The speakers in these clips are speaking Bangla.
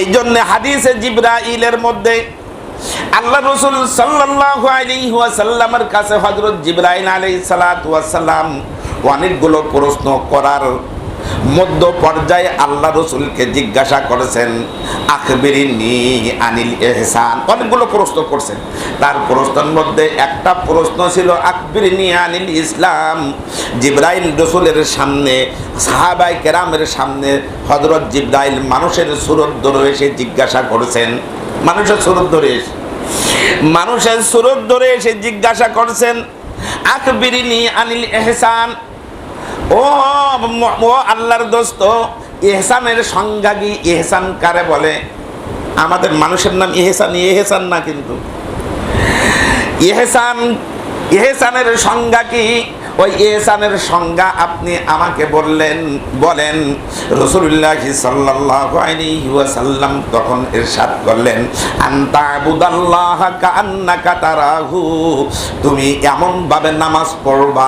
এই জন্য হাদিসে জিবরাইলের মধ্যে আল্লাহ রাসূল সাল্লাল্লাহু আলাইহি ওয়াসাল্লামের কাছে হযরত জিবরাইল আলাইহিস সালাতু ওয়াস সালাম অনেকগুলো প্রশ্ন করার মধ্য পর্যায়ে আল্লাহ রাসূলকে জিজ্ঞাসা করেছেন, আখবিরিনি আনিল ইহসান। অনেকগুলো প্রশ্ন করছেন, তার প্রশ্নের মধ্যে একটা প্রশ্ন ছিল আখবিরিনি আনিল ইসলাম। জিবরাইল রাসূলের সামনে, সাহাবায়ে কেরামের সামনে হযরত জিবরাইল মানুষের সুরত ধরে এসে জিজ্ঞাসা করেছেন, মানুষের সুরত ধরে এসে জিজ্ঞাসা করছেন, আখবিরিনি আনিল ইহসান। ও আল্লাহর দোস্ত, ইহসানের সংজ্ঞা কি? ইহসান কারে বলে? আমাদের মানুষের নাম ইহসান না, কিন্তু ইহসানের সংজ্ঞা কি? ওই ইহসানের সংজ্ঞা আপনি আমাকে বলেন। রাসূলুল্লাহ সাল্লাল্লাহু আলাইহি ওয়াসাল্লাম তখন ইরশাদ করলেন, আনতা আবুদাল্লাহা কাআন্নাকা তারাহু। তুমি এমন ভাবে নামাজ পড়বা,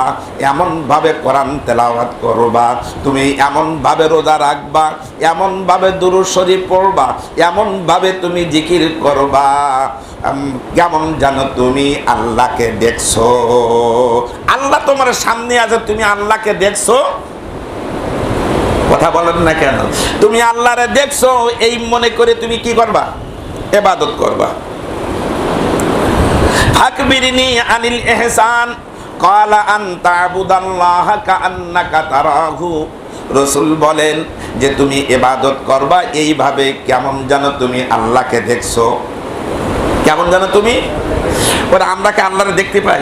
এমন ভাবে কোরআন তেলাওয়াত করবা, তুমি এমন ভাবে রোজা রাখবা, এমন ভাবে দুরূদ শরীফ পড়বা, এমন ভাবে তুমি জিকির করবা কেমন জানো তুমি আল্লাহকে দেখছো। আল্লাহ তোমার সামনে আছে, তুমি আল্লাহকে দেখছো। কথা বলেন না কেন? তুমি আল্লাহরে দেখছো, এই মনে করে তুমি কি করবা? ইবাদত করবা। আকবিরনি আনিল ইহসান ক্বালা আন তা'বুদাল্লাহা কাআন্নাকা তারাহু। রাসূল বলেন যে তুমি ইবাদত করবা এইভাবে, কেমন জানো তুমি আল্লাহকে দেখছো। কেমন জানো তুমি? ওরা আমরা কি আল্লাহরে দেখতে পাই?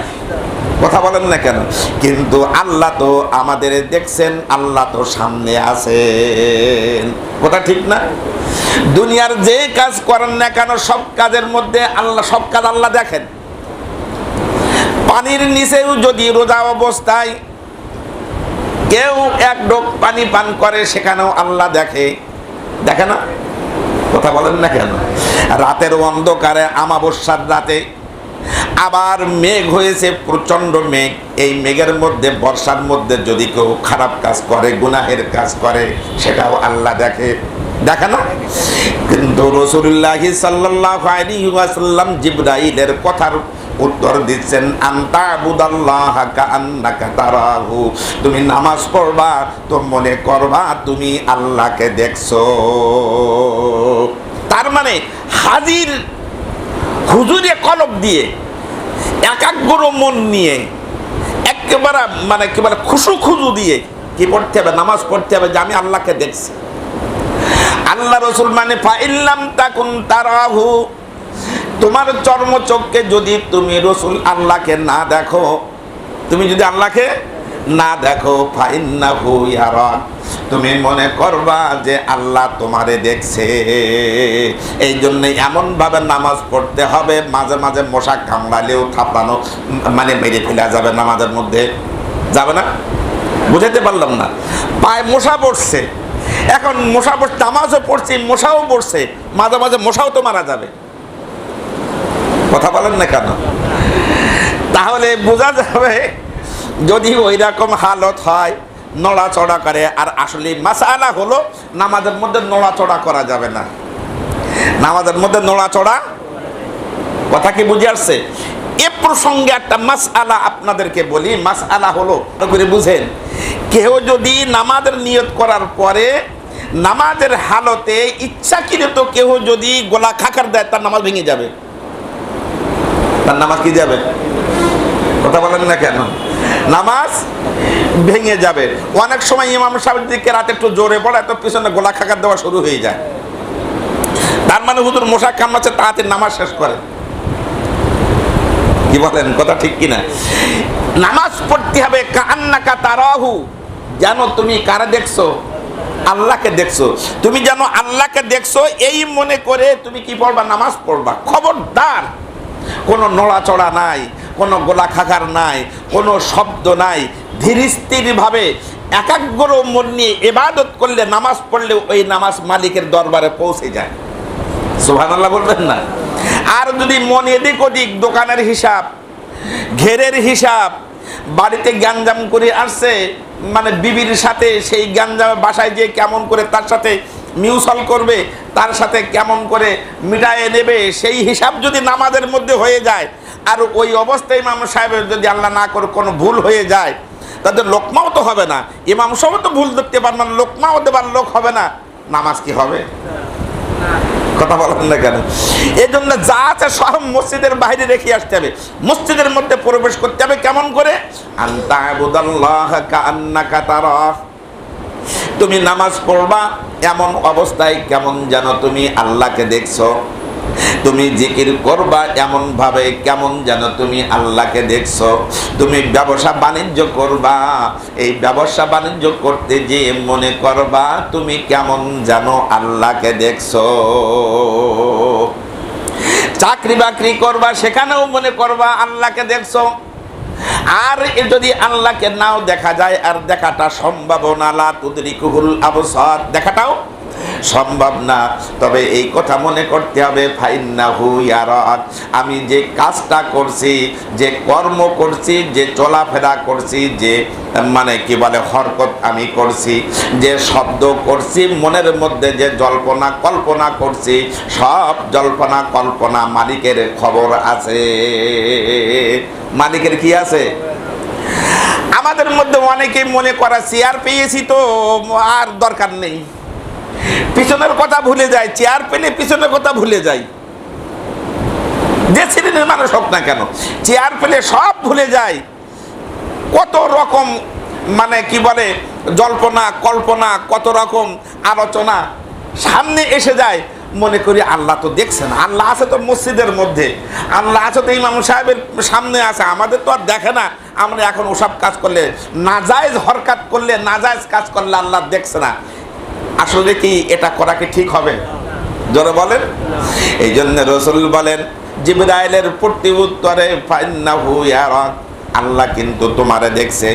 কথা বলেন না কেন? কিন্তু আল্লাহ তো আমাদের দেখছেন, আল্লাহ তো সামনে আছেন। কথা ঠিক না? দুনিয়ার যে কাজ করেন না কেন, সব কাজের মধ্যে আল্লাহ, সব কাজ আল্লাহ দেখেন। পানির নিচেও যদি রোজা অবস্থায় কেউ এক ঢোক পানি পান করে, সেখানেও আল্লাহ দেখে না? কথা বলেন না কেন? রাতের অন্ধকারে, আমাবস্যার রাতে আবার মেঘ হয়েছে, প্রচন্ড মেঘ। এই মেঘের মধ্যে, বর্ষার মধ্যে যদি কেউ খারাপ কাজ করে, গুনাহের কাজ করে, সেটাও আল্লাহ দেখে না? কিন্তু রাসূলুল্লাহ সাল্লাল্লাহু আলাইহি ওয়াসাল্লাম জিবরাইলের কথার উত্তর দিচ্ছেন, আনতা আবুদাল্লাহা কাআন্নাকা তারাহু। তুমি নামাজ পড়বা তো মনে করবা তুমি আল্লাহকে দেখছো। তার মানে হাজির হুজুরে কলব দিয়ে, একাগ্র মন নিয়ে, একেবারে খুশু দিয়ে কি পড়তে হবে? নামাজ পড়তে হবে যে আমি আল্লাহকে দেখছি। আল্লাহ রাসূল মানে ফাইল্লাম তাকুন তারাহু, তোমার চর্মচক্ষে যদি তুমি রাসূল আল্লাহকে না দেখো, তুমি যদি আল্লাহকে না দেখো, ফাইন্নাহু ইয়ারাক, তুমি মনে করবা যে আল্লাহ তোমারে দেখছে। এই জন্য এমন ভাবে নামাজ পড়তে হবে, মাঝে মাঝে মশা কামড়ালেও থাপড়ানো, মেরে ফেলা যাবে নামাজের মধ্যে, যাবে না? বুঝাতে পারলাম না? পায়ে মশা পড়ছে, এখন মশা পড়ছে, নামাজও পড়ছি, মশাও পড়ছে, মাঝে মাঝে মশাও তো মারা যাবে। কথা বলেন না কেন? তাহলে বোঝা যাবে যদি ওই রকম হালত হয়, নড়াচড়া করে। আর আসলে মাসআলা হলো নামাজের মধ্যে নড়াচড়া করা যাবে না। নামাজের মধ্যে নড়াচড়া, কথা কি বুঝে আসছে? এ প্রসঙ্গে একটা মাসআলা আপনাদেরকে বলি। মাসআলা হলো, করে বুঝেন, কেউ যদি নামাজের নিয়ত করার পরে নামাজের হালতে ইচ্ছাকৃত কেউ যদি গলা খাকার দেয়, তার নামাজ ভেঙে যাবে। তার নামাজ কি যাবে? কথা বলেন না কেন? নামাজ ভেঙে যাবে। অনেক সময় ইমাম সাহেবের দিকে রাতে একটু জোরে পড়ে, তো পিছনে গোলা খাকার দেওয়া শুরু হয়ে যায়। তার মানে হুজুর মশা কামড়াচ্ছে, তাড়াতাড়ি নামাজ শেষ করে। কি বলেন? কথা ঠিক কিনা? নামাজ পড়তে হবে কাআন্নাকা তারাহু, যেন তুমি কারে দেখছো? আল্লাহকে দেখছো। তুমি যেন আল্লাহকে দেখছো এই মনে করে তুমি কি পড়বা? নামাজ পড়বা। খবরদার, কোনো নড়াচড়া নাই, কোনো গোলা খাকার নাই, কোনো শব্দ নাই। ধীর স্থির ভাবে একাগ্র মন নিয়ে ইবাদত করলে, নামাজ পড়লে ওই নামাজ মালিকের দরবারে পৌঁছে যায়। সুবহানাল্লাহ বলবেন না? আর যদি মন এদিক ওদিক, দোকানের হিসাব, ঘেরের হিসাব, বাড়িতে গ্যাঞ্জাম করে আসছে, বিবির সাথে সেই গ্যাঞ্জামে বাসায় যেয়ে কেমন করে তার সাথে মিউচুয়াল করবে, তার সাথে কেমন করে মিটায়ে নেবে, সেই হিসাব যদি নামাজের মধ্যে হয়ে যায়, আর ওই অবস্থায় ইমাম সাহেবের যদি আল্লাহ না করে কোনো ভুল হয়ে যায়, তাদের লোকমাও তো হবে না, ইমাম সাহেব তো ভুল দেখতে পারবেন, লোকমাও দেবার লোক হবে না, নামাজ কি হবে? কথা বলেন না কেন? এই জন্য যা আছে সব মসজিদের বাইরে রেখে আসতে হবে, মসজিদের মধ্যে প্রবেশ করতে হবে কেমন করে? আনতা ইবুদাল্লাহ কাআন্নাকা তারাহ, তুমি নামাজ পড়বা এমন অবস্থায় কেমন যেন তুমি আল্লাহকে দেখছো, তুমি জিকির করবা এমন ভাবে কেমন যেন তুমি আল্লাহকে দেখছো, তুমি ব্যবসা বাণিজ্য করবা, এই ব্যবসা বাণিজ্য করতে যে মনে করবা তুমি কেমন যেন আল্লাহকে দেখছো, চাকরি বাকরি করবা সেখানেও মনে করবা আল্লাহকে দেখছো। আর যদি আল্লাহকে নাও দেখা যায়, আর দেখাটা সম্ভব না, লা তুদরিকুহুল আবসার, দেখাটাও সম্ভব না, তবে এই কথা মনে করতে হবে ফাইন্নাহু ইয়ারাক, আমি যে কাজটা করছি, যে কর্ম করছি, যে চলাফেরা করছি, যে মানে কি বলে হরকত আমি করছি, যে শব্দ করছি, মনের মধ্যে যে জল্পনা কল্পনা করছি, সব জল্পনা কল্পনা মালিকের খবর আছে। মালিকের কি আছে? আমাদের মধ্যে অনেকেই মনে করা চেয়ার পেয়েছি তো আর দরকার নেই, পিছনের কথা ভুলে যায়, চেয়ার পেলে পিছনের কথা ভুলে যায়। যে শ্রেণীর মানুষ হোক না কেন, চেয়ার পেলে সব ভুলে যায়। কত রকম মানে কি বলে জল্পনা কল্পনা, কত রকম আলোচনা সামনে এসে যায়, মনে করি আল্লাহ তো দেখছেন, আল্লাহ আছে তো মসজিদের মধ্যে, আল্লাহ আছে তো ইমাম সাহেবের সামনে আছে, আমাদের তো আর দেখে না। আমরা এখন ওসব কাজ করলে, নাজায়েজ হরকাত করলে, নাজায়েজ কাজ করলে আল্লাহ দেখছে না, আসলে কি এটা করা কি ঠিক হবে? জোরে বলেন। এই জন্য রাসূল বলেন জিবরাইলের প্রতি উত্তরে ফাইন্নাহু ইয়ারাক, আল্লাহ কিন্তু তোমারে দেখছে।